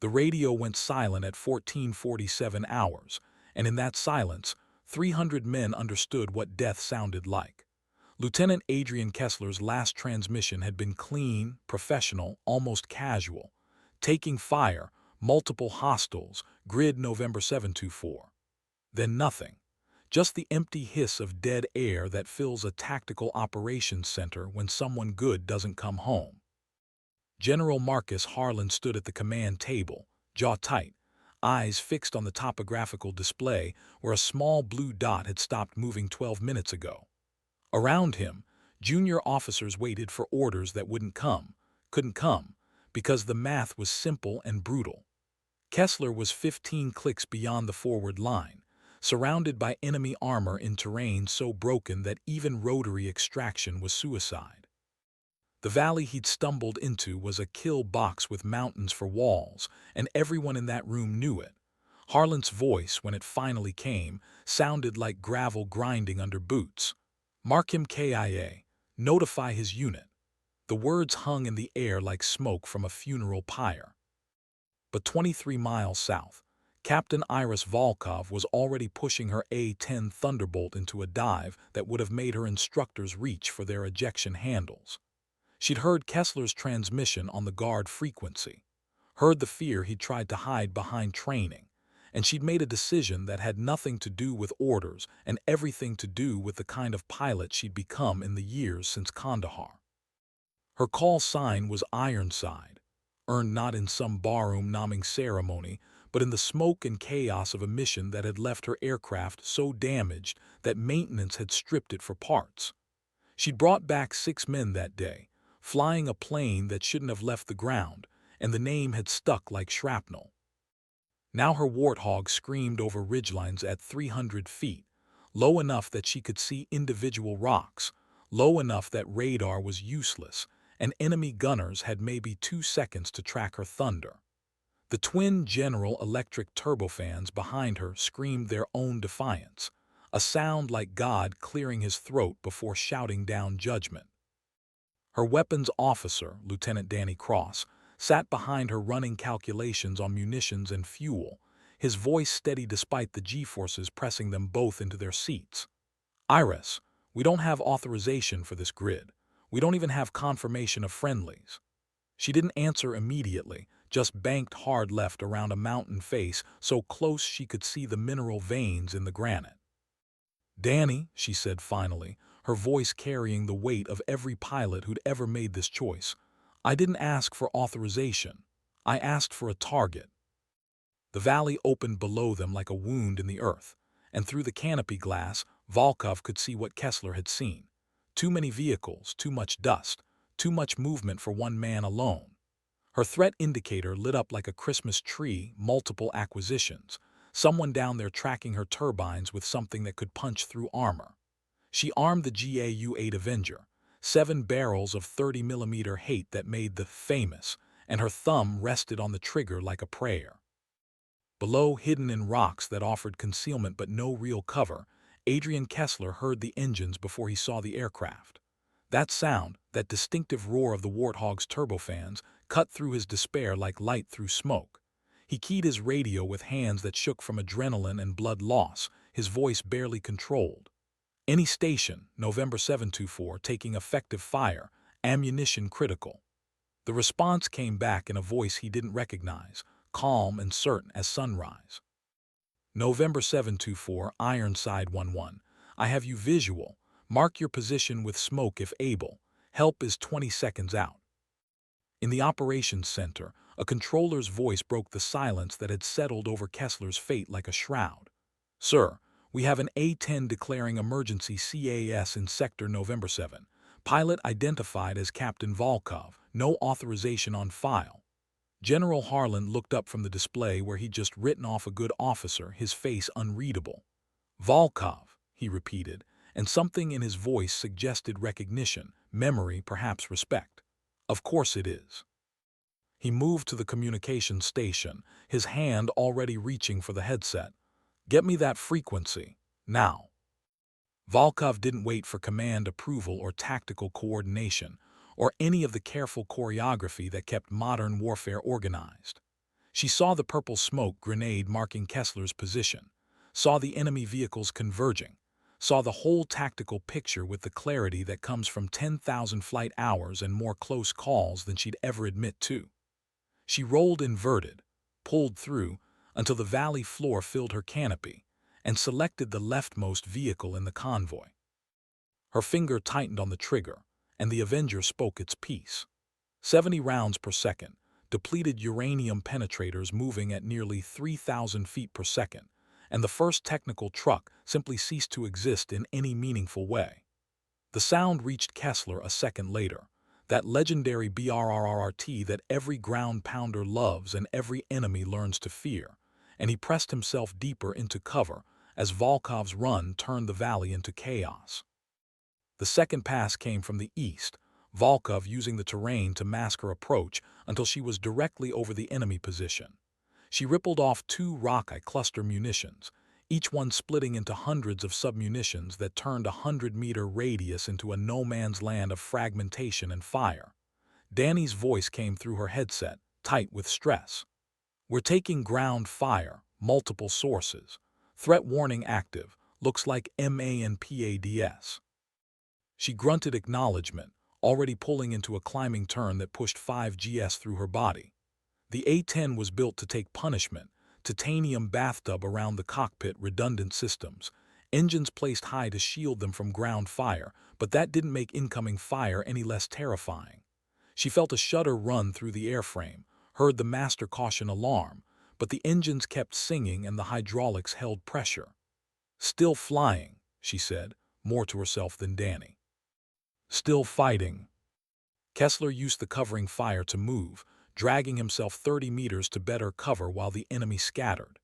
The radio went silent at 14:47 hours, and in that silence, 300 men understood what death sounded like. Lieutenant Adrian Kessler's last transmission had been clean, professional, almost casual. Taking fire, multiple hostiles, grid November 724. Then nothing. Just the empty hiss of dead air that fills a tactical operations center when someone good doesn't come home. General Marcus Harlan stood at the command table, jaw tight, eyes fixed on the topographical display where a small blue dot had stopped moving 12 minutes ago. Around him, junior officers waited for orders that couldn't come, because the math was simple and brutal. Kessler was 15 clicks beyond the forward line, surrounded by enemy armor in terrain so broken that even rotary extraction was suicide. The valley he'd stumbled into was a kill box with mountains for walls, and everyone in that room knew it. Harlan's voice, when it finally came, sounded like gravel grinding under boots. "Mark him KIA. Notify his unit." The words hung in the air like smoke from a funeral pyre. But 23 miles south, Captain Iris Volkov was already pushing her A-10 Thunderbolt into a dive that would have made her instructors reach for their ejection handles. She'd heard Kessler's transmission on the guard frequency, heard the fear he'd tried to hide behind training, and she'd made a decision that had nothing to do with orders and everything to do with the kind of pilot she'd become in the years since Kandahar. Her call sign was Ironside, earned not in some barroom naming ceremony, but in the smoke and chaos of a mission that had left her aircraft so damaged that maintenance had stripped it for parts. She'd brought back 6 men that day, flying a plane that shouldn't have left the ground, and the name had stuck like shrapnel. Now her Warthog screamed over ridgelines at 300 feet, low enough that she could see individual rocks, low enough that radar was useless, and enemy gunners had maybe 2 seconds to track her thunder. The twin General Electric turbofans behind her screamed their own defiance, a sound like God clearing his throat before shouting down judgment. Her weapons officer, Lieutenant Danny Cross, sat behind her running calculations on munitions and fuel, his voice steady despite the G-forces pressing them both into their seats. "Iris, we don't have authorization for this grid. We don't even have confirmation of friendlies." She didn't answer immediately, just banked hard left around a mountain face so close she could see the mineral veins in the granite. "Danny," she said finally, her voice carrying the weight of every pilot who'd ever made this choice, "I didn't ask for authorization. I asked for a target." The valley opened below them like a wound in the earth, and through the canopy glass, Volkov could see what Kessler had seen. Too many vehicles, too much dust, too much movement for one man alone. Her threat indicator lit up like a Christmas tree, multiple acquisitions, someone down there tracking her turbines with something that could punch through armor. She armed the GAU-8 Avenger, 7 barrels of 30mm hate that made the famous, and her thumb rested on the trigger like a prayer. Below, hidden in rocks that offered concealment but no real cover, Adrian Kessler heard the engines before he saw the aircraft. That sound, that distinctive roar of the Warthog's turbofans, cut through his despair like light through smoke. He keyed his radio with hands that shook from adrenaline and blood loss, his voice barely controlled. "Any station, November 724, taking effective fire, ammunition critical." The response came back in a voice he didn't recognize, calm and certain as sunrise. "November 724, Ironside 11. I have you visual. Mark your position with smoke if able. Help is 20 seconds out." In the operations center, a controller's voice broke the silence that had settled over Kessler's fate like a shroud. "Sir, we have an A-10 declaring emergency CAS in sector November 7. Pilot identified as Captain Volkov. No authorization on file." General Harlan looked up from the display where he'd just written off a good officer, his face unreadable. "Volkov," he repeated, and something in his voice suggested recognition, memory, perhaps respect. "Of course it is." He moved to the communications station, his hand already reaching for the headset. "Get me that frequency, now." Volkov didn't wait for command approval or tactical coordination, or any of the careful choreography that kept modern warfare organized. She saw the purple smoke grenade marking Kessler's position, saw the enemy vehicles converging, saw the whole tactical picture with the clarity that comes from 10,000 flight hours and more close calls than she'd ever admit to. She rolled inverted, pulled through, until the valley floor filled her canopy, and selected the leftmost vehicle in the convoy. Her finger tightened on the trigger, and the Avenger spoke its piece. 70 rounds per second, depleted uranium penetrators moving at nearly 3,000 feet per second, and the first technical truck simply ceased to exist in any meaningful way. The sound reached Kessler a second later, that legendary BRRRT that every ground pounder loves and every enemy learns to fear, and he pressed himself deeper into cover as Volkov's run turned the valley into chaos. The second pass came from the east, Volkov using the terrain to mask her approach until she was directly over the enemy position. She rippled off 2 rocket cluster munitions, each one splitting into hundreds of submunitions that turned a 100-meter radius into a no-man's land of fragmentation and fire. Danny's voice came through her headset, tight with stress. "We're taking ground fire, multiple sources. Threat warning active, looks like MANPADS." She grunted acknowledgement, already pulling into a climbing turn that pushed 5 GS through her body. The A-10 was built to take punishment, titanium bathtub around the cockpit, redundant systems, engines placed high to shield them from ground fire, but that didn't make incoming fire any less terrifying. She felt a shudder run through the airframe, heard the master caution alarm, but the engines kept singing and the hydraulics held pressure. "Still flying," she said, more to herself than Danny. "Still fighting." Kessler used the covering fire to move, dragging himself 30 meters to better cover while the enemy scattered.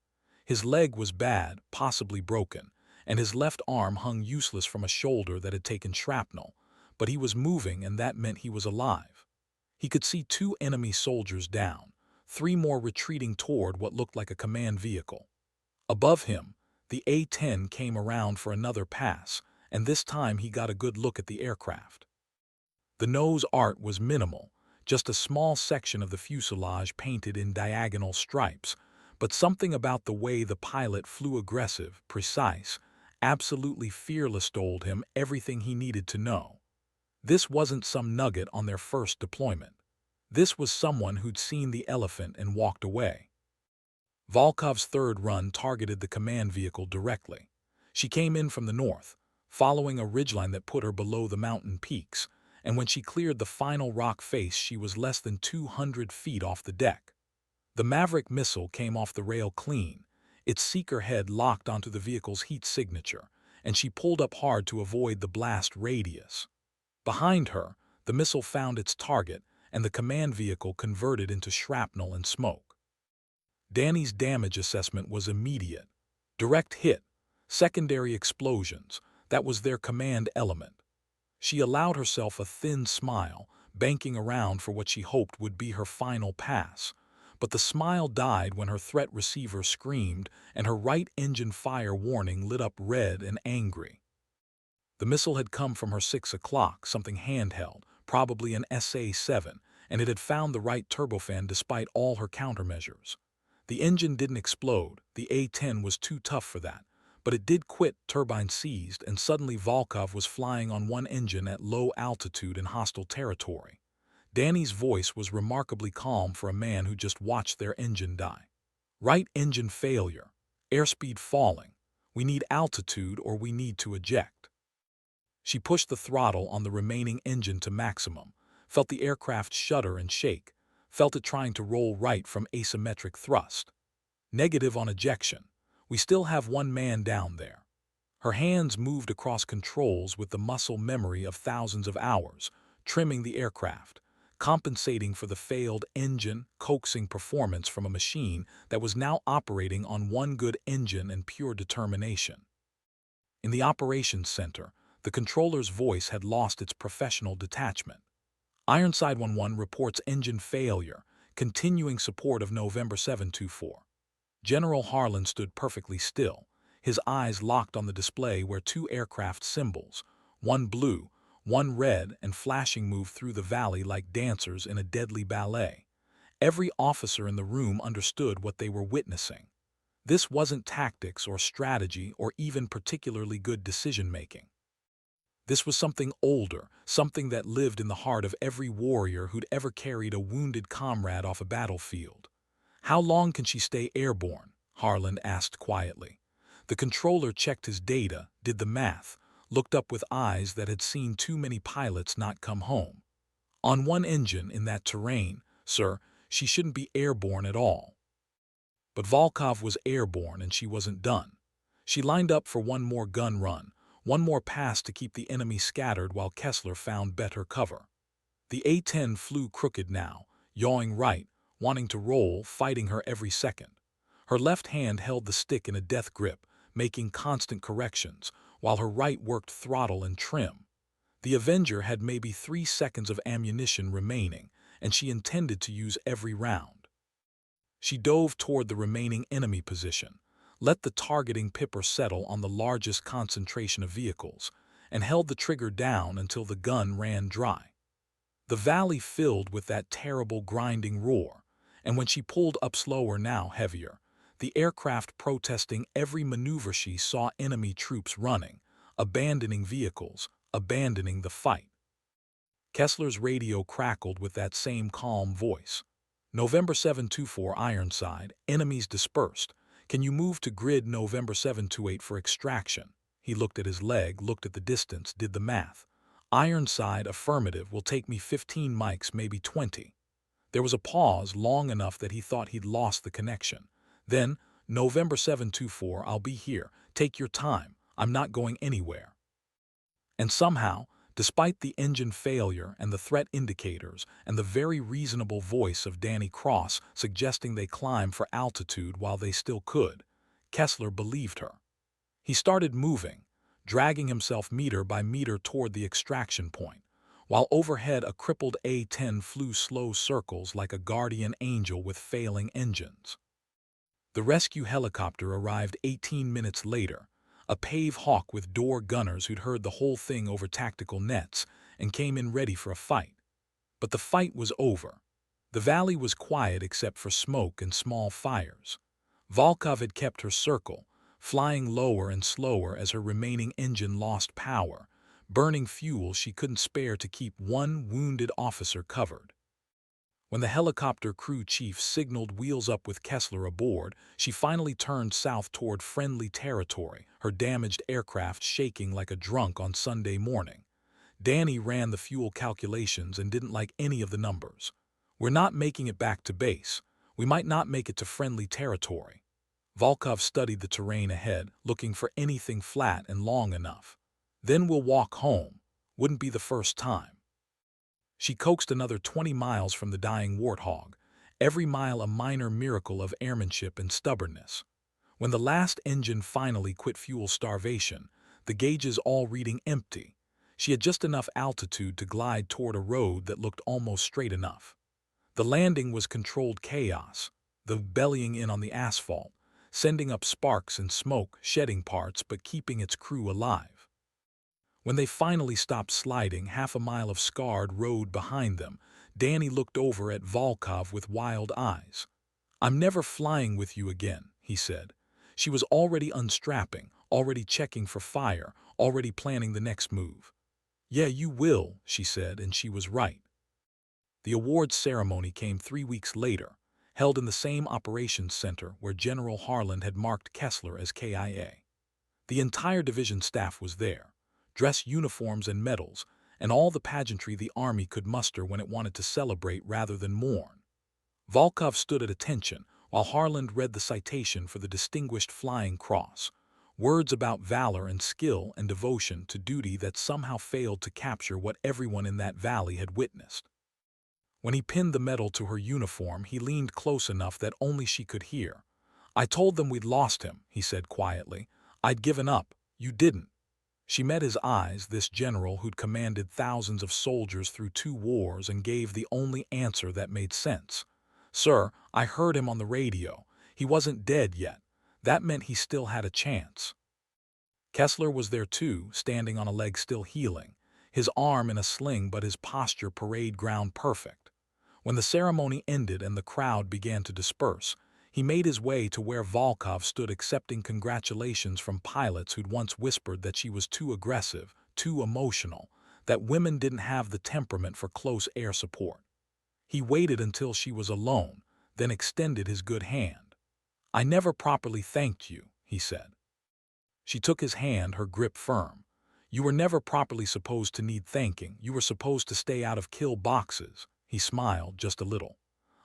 His leg was bad, possibly broken, and his left arm hung useless from a shoulder that had taken shrapnel, but he was moving and that meant he was alive. He could see 2 enemy soldiers down, 3 more retreating toward what looked like a command vehicle. Above him, the A-10 came around for another pass, and this time he got a good look at the aircraft. The nose art was minimal, just a small section of the fuselage painted in diagonal stripes, but something about the way the pilot flew aggressive, precise, absolutely fearless told him everything he needed to know. This wasn't some nugget on their first deployment. This was someone who'd seen the elephant and walked away. Volkov's third run targeted the command vehicle directly. She came in from the north, following a ridgeline that put her below the mountain peaks, and when she cleared the final rock face she was less than 200 feet off the deck. The Maverick missile came off the rail clean, its seeker head locked onto the vehicle's heat signature, and she pulled up hard to avoid the blast radius. Behind her, the missile found its target, and the command vehicle converted into shrapnel and smoke. Danny's damage assessment was immediate. Direct hit, secondary explosions, that was their command element. She allowed herself a thin smile, banking around for what she hoped would be her final pass, but the smile died when her threat receiver screamed and her right engine fire warning lit up red and angry. The missile had come from her 6 o'clock, something handheld, probably an SA-7, and it had found the right turbofan despite all her countermeasures. The engine didn't explode, the A-10 was too tough for that, but it did quit, turbine seized, and suddenly Volkov was flying on one engine at low altitude in hostile territory. Danny's voice was remarkably calm for a man who just watched their engine die. "Right engine failure. Airspeed falling. We need altitude or we need to eject." She pushed the throttle on the remaining engine to maximum, felt the aircraft shudder and shake, felt it trying to roll right from asymmetric thrust. "Negative on ejection. We still have 1 man down there." Her hands moved across controls with the muscle memory of thousands of hours, trimming the aircraft, compensating for the failed engine, coaxing performance from a machine that was now operating on 1 good engine and pure determination. In the operations center, the controller's voice had lost its professional detachment. "Ironside 1-1 reports engine failure, continuing support of November 724. General Harlan stood perfectly still, his eyes locked on the display where 2 aircraft symbols, 1 blue, 1 red and flashing, moved through the valley like dancers in a deadly ballet. Every officer in the room understood what they were witnessing. This wasn't tactics or strategy or even particularly good decision-making. This was something older, something that lived in the heart of every warrior who'd ever carried a wounded comrade off a battlefield. "How long can she stay airborne?" Harland asked quietly. The controller checked his data, did the math, looked up with eyes that had seen too many pilots not come home. "On one engine in that terrain, sir, she shouldn't be airborne at all." But Volkov was airborne and she wasn't done. She lined up for one more gun run, one more pass to keep the enemy scattered while Kessler found better cover. The A-10 flew crooked now, yawing right, wanting to roll, fighting her every second. Her left hand held the stick in a death grip, making constant corrections, while her right worked throttle and trim. The Avenger had maybe 3 seconds of ammunition remaining, and she intended to use every round. She dove toward the remaining enemy position, let the targeting pipper settle on the largest concentration of vehicles, and held the trigger down until the gun ran dry. The valley filled with that terrible grinding roar, and when she pulled up slower now heavier, the aircraft protesting every maneuver she saw enemy troops running, abandoning vehicles, abandoning the fight. Kessler's radio crackled with that same calm voice. "November 724 Ironside, enemies dispersed. Can you move to grid November 728 for extraction?" He looked at his leg, looked at the distance, did the math. "Ironside, affirmative, will take me 15 mics, maybe 20. There was a pause long enough that he thought he'd lost the connection. Then, "November 724, I'll be here. Take your time. I'm not going anywhere." And somehow, despite the engine failure and the threat indicators and the very reasonable voice of Danny Cross suggesting they climb for altitude while they still could, Kessler believed her. He started moving, dragging himself meter by meter toward the extraction point, while overhead a crippled A-10 flew slow circles like a guardian angel with failing engines. The rescue helicopter arrived 18 minutes later, a Pave Hawk with door gunners who'd heard the whole thing over tactical nets and came in ready for a fight. But the fight was over. The valley was quiet except for smoke and small fires. Volkov had kept her circle, flying lower and slower as her remaining engine lost power, burning fuel she couldn't spare to keep one wounded officer covered. When the helicopter crew chief signaled wheels up with Kessler aboard, she finally turned south toward friendly territory, her damaged aircraft shaking like a drunk on Sunday morning. Danny ran the fuel calculations and didn't like any of the numbers. "We're not making it back to base. We might not make it to friendly territory." Volkov studied the terrain ahead, looking for anything flat and long enough. "Then we'll walk home. Wouldn't be the first time." She coaxed another 20 miles from the dying warthog, every mile a minor miracle of airmanship and stubbornness. When the last engine finally quit fuel starvation, the gauges all reading empty, she had just enough altitude to glide toward a road that looked almost straight enough. The landing was controlled chaos, the bellying in on the asphalt, sending up sparks and smoke, shedding parts but keeping its crew alive. When they finally stopped sliding, half a mile of scarred road behind them, Danny looked over at Volkov with wild eyes. "I'm never flying with you again," he said. She was already unstrapping, already checking for fire, already planning the next move. "Yeah, you will," she said, and she was right. The awards ceremony came 3 weeks later, held in the same operations center where General Harland had marked Kessler as KIA. The entire division staff was there, dress uniforms and medals, and all the pageantry the Army could muster when it wanted to celebrate rather than mourn. Volkov stood at attention while Harland read the citation for the Distinguished Flying Cross, words about valor and skill and devotion to duty that somehow failed to capture what everyone in that valley had witnessed. When he pinned the medal to her uniform, he leaned close enough that only she could hear. "I told them we'd lost him," he said quietly. "I'd given up. You didn't." She met his eyes, this general who'd commanded thousands of soldiers through 2 wars, and gave the only answer that made sense. "Sir, I heard him on the radio. He wasn't dead yet. That meant he still had a chance." Kessler was there too, standing on a leg still healing, his arm in a sling but his posture parade ground perfect. When the ceremony ended and the crowd began to disperse, he made his way to where Volkov stood accepting congratulations from pilots who'd once whispered that she was too aggressive, too emotional, that women didn't have the temperament for close air support. He waited until she was alone, then extended his good hand. "I never properly thanked you," he said. She took his hand, her grip firm. "You were never properly supposed to need thanking. You were supposed to stay out of kill boxes." He smiled just a little.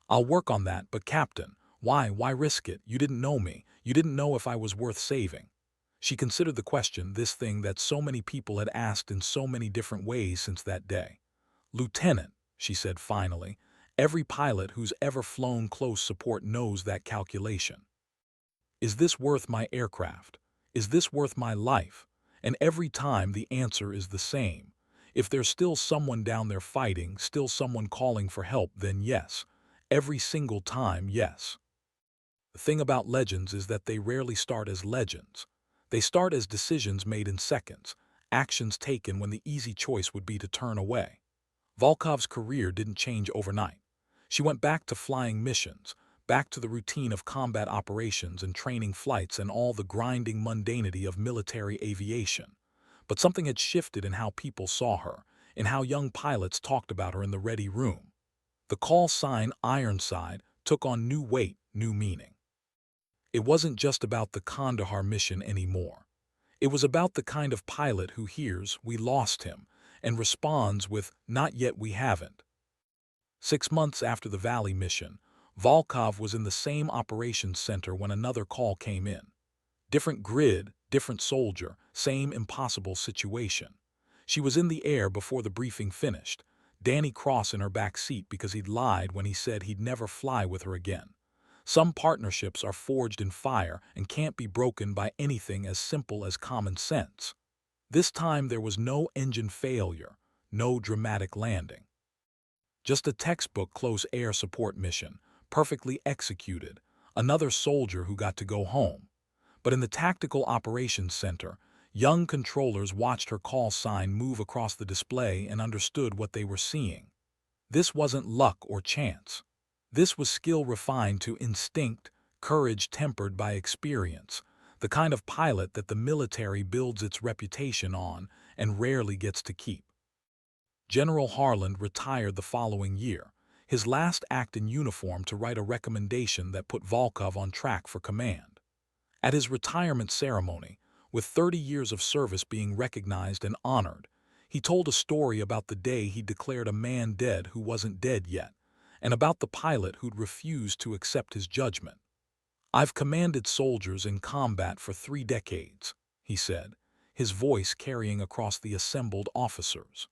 "I'll work on that, but Captain, why risk it? You didn't know me. You didn't know if I was worth saving." She considered the question, this thing that so many people had asked in so many different ways since that day. "Lieutenant," she said finally, "every pilot who's ever flown close support knows that calculation. Is this worth my aircraft? Is this worth my life?" And every time the answer is the same. If there's still someone down there fighting, still someone calling for help, then yes. Every single time, yes. The thing about legends is that they rarely start as legends. They start as decisions made in seconds, actions taken when the easy choice would be to turn away. Volkov's career didn't change overnight. She went back to flying missions, back to the routine of combat operations and training flights and all the grinding mundanity of military aviation. But something had shifted in how people saw her, in how young pilots talked about her in the ready room. The call sign Ironside took on new weight, new meaning. It wasn't just about the Kandahar mission anymore. It was about the kind of pilot who hears, "We lost him," and responds with, "Not yet, we haven't." 6 months after the Valley mission, Volkov was in the same operations center when another call came in. Different grid, different soldier, same impossible situation. She was in the air before the briefing finished, Danny Cross in her back seat because he'd lied when he said he'd never fly with her again. Some partnerships are forged in fire and can't be broken by anything as simple as common sense. This time there was no engine failure, no dramatic landing. Just a textbook close air support mission, perfectly executed, another soldier who got to go home. But in the Tactical Operations Center, young controllers watched her call sign move across the display and understood what they were seeing. This wasn't luck or chance. This was skill refined to instinct, courage tempered by experience, the kind of pilot that the military builds its reputation on and rarely gets to keep. General Harland retired the following year, his last act in uniform to write a recommendation that put Volkov on track for command. At his retirement ceremony, with 30 years of service being recognized and honored, he told a story about the day he declared a man dead who wasn't dead yet, and about the pilot who'd refused to accept his judgment. "I've commanded soldiers in combat for 3 decades," he said, his voice carrying across the assembled officers.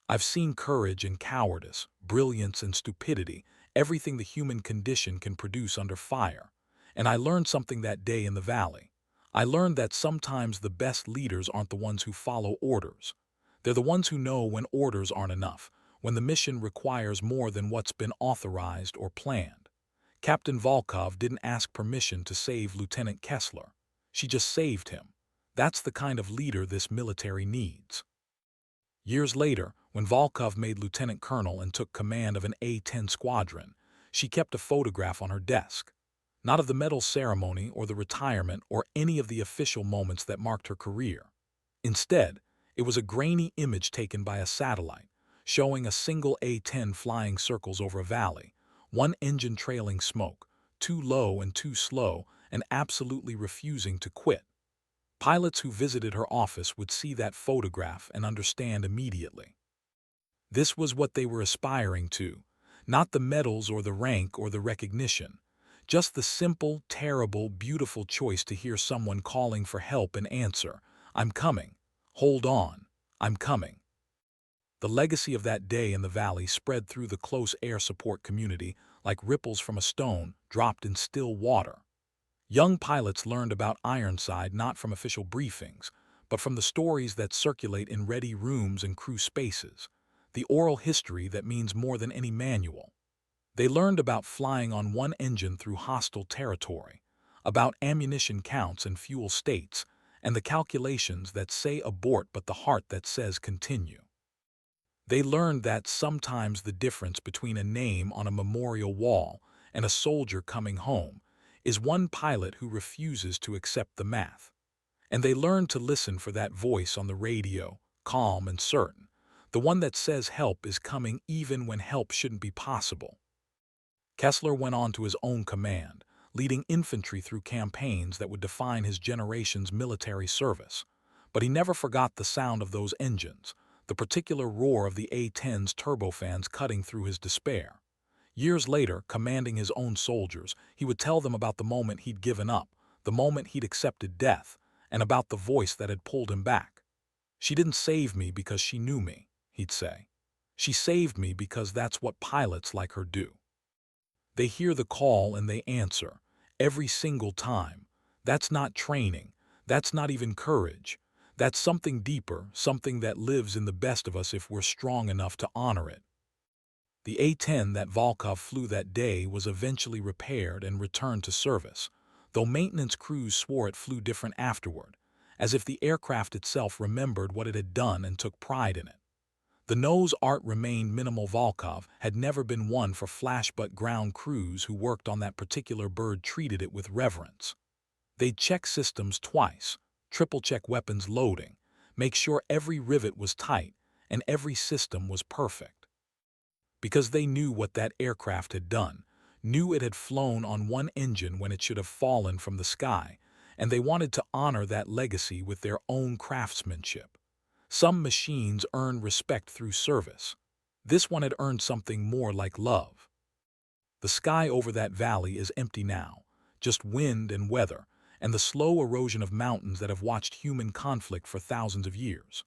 "I've seen courage and cowardice, brilliance and stupidity, everything the human condition can produce under fire. And I learned something that day in the valley. I learned that sometimes the best leaders aren't the ones who follow orders. They're the ones who know when orders aren't enough, when the mission requires more than what's been authorized or planned." Captain Volkov didn't ask permission to save Lieutenant Kessler. She just saved him. That's the kind of leader this military needs. Years later, when Volkov made lieutenant colonel and took command of an A-10 squadron, she kept a photograph on her desk. Not of the medal ceremony or the retirement or any of the official moments that marked her career. Instead, it was a grainy image taken by a satellite, showing a single A-10 flying circles over a valley, one engine trailing smoke, too low and too slow, and absolutely refusing to quit. Pilots who visited her office would see that photograph and understand immediately. This was what they were aspiring to, not the medals or the rank or the recognition, just the simple, terrible, beautiful choice to hear someone calling for help and answer, "I'm coming. Hold on. I'm coming." The legacy of that day in the valley spread through the close air support community like ripples from a stone dropped in still water. Young pilots learned about Ironside not from official briefings, but from the stories that circulate in ready rooms and crew spaces, the oral history that means more than any manual. They learned about flying on one engine through hostile territory, about ammunition counts and fuel states, and the calculations that say abort but the heart that says continue. They learned that sometimes the difference between a name on a memorial wall and a soldier coming home is one pilot who refuses to accept the math. And they learned to listen for that voice on the radio, calm and certain, the one that says help is coming even when help shouldn't be possible. Kessler went on to his own command, leading infantry through campaigns that would define his generation's military service. But he never forgot the sound of those engines, the particular roar of the A-10's turbofans cutting through his despair. Years later, commanding his own soldiers, he would tell them about the moment he'd given up, the moment he'd accepted death, and about the voice that had pulled him back. "She didn't save me because she knew me," he'd say. "She saved me because that's what pilots like her do." They hear the call and they answer, every single time. That's not training. That's not even courage. That's something deeper, something that lives in the best of us if we're strong enough to honor it. The A-10 that Volkov flew that day was eventually repaired and returned to service, though maintenance crews swore it flew different afterward, as if the aircraft itself remembered what it had done and took pride in it. The nose art remained minimal. Volkov had never been one for flash, but ground crews who worked on that particular bird treated it with reverence. They'd check systems twice, triple-check weapons loading, make sure every rivet was tight and every system was perfect. Because they knew what that aircraft had done, knew it had flown on one engine when it should have fallen from the sky, and they wanted to honor that legacy with their own craftsmanship. Some machines earn respect through service. This one had earned something more, like love. The sky over that valley is empty now, just wind and weather, and the slow erosion of mountains that have watched human conflict for thousands of years.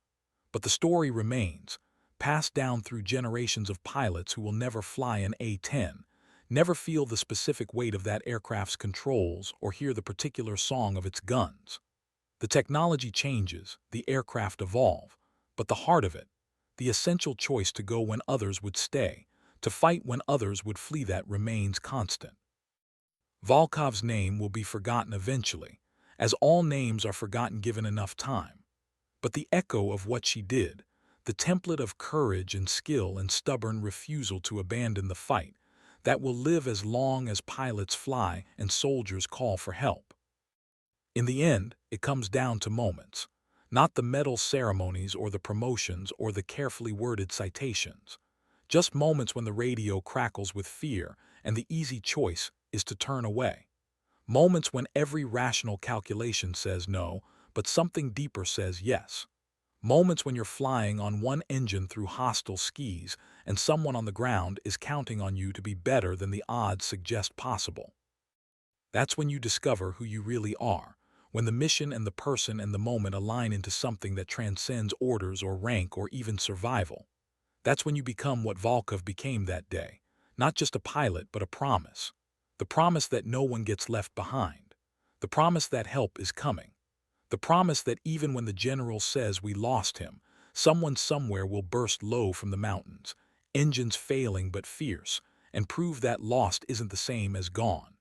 But the story remains, passed down through generations of pilots who will never fly an A-10, never feel the specific weight of that aircraft's controls or hear the particular song of its guns. The technology changes, the aircraft evolve, but the heart of it, the essential choice to go when others would stay, to fight when others would flee, that remains constant. Volkov's name will be forgotten eventually, as all names are forgotten given enough time. But the echo of what she did, the template of courage and skill and stubborn refusal to abandon the fight, that will live as long as pilots fly and soldiers call for help. In the end, it comes down to moments, not the medal ceremonies or the promotions or the carefully worded citations. Just moments when the radio crackles with fear and the easy choice is to turn away. Moments when every rational calculation says no, but something deeper says yes. Moments when you're flying on one engine through hostile skies and someone on the ground is counting on you to be better than the odds suggest possible. That's when you discover who you really are, when the mission and the person and the moment align into something that transcends orders or rank or even survival. That's when you become what Volkov became that day, not just a pilot but a promise. The promise that no one gets left behind. The promise that help is coming. The promise that even when the general says we lost him, someone somewhere will burst low from the mountains, engines failing but fierce, and prove that lost isn't the same as gone.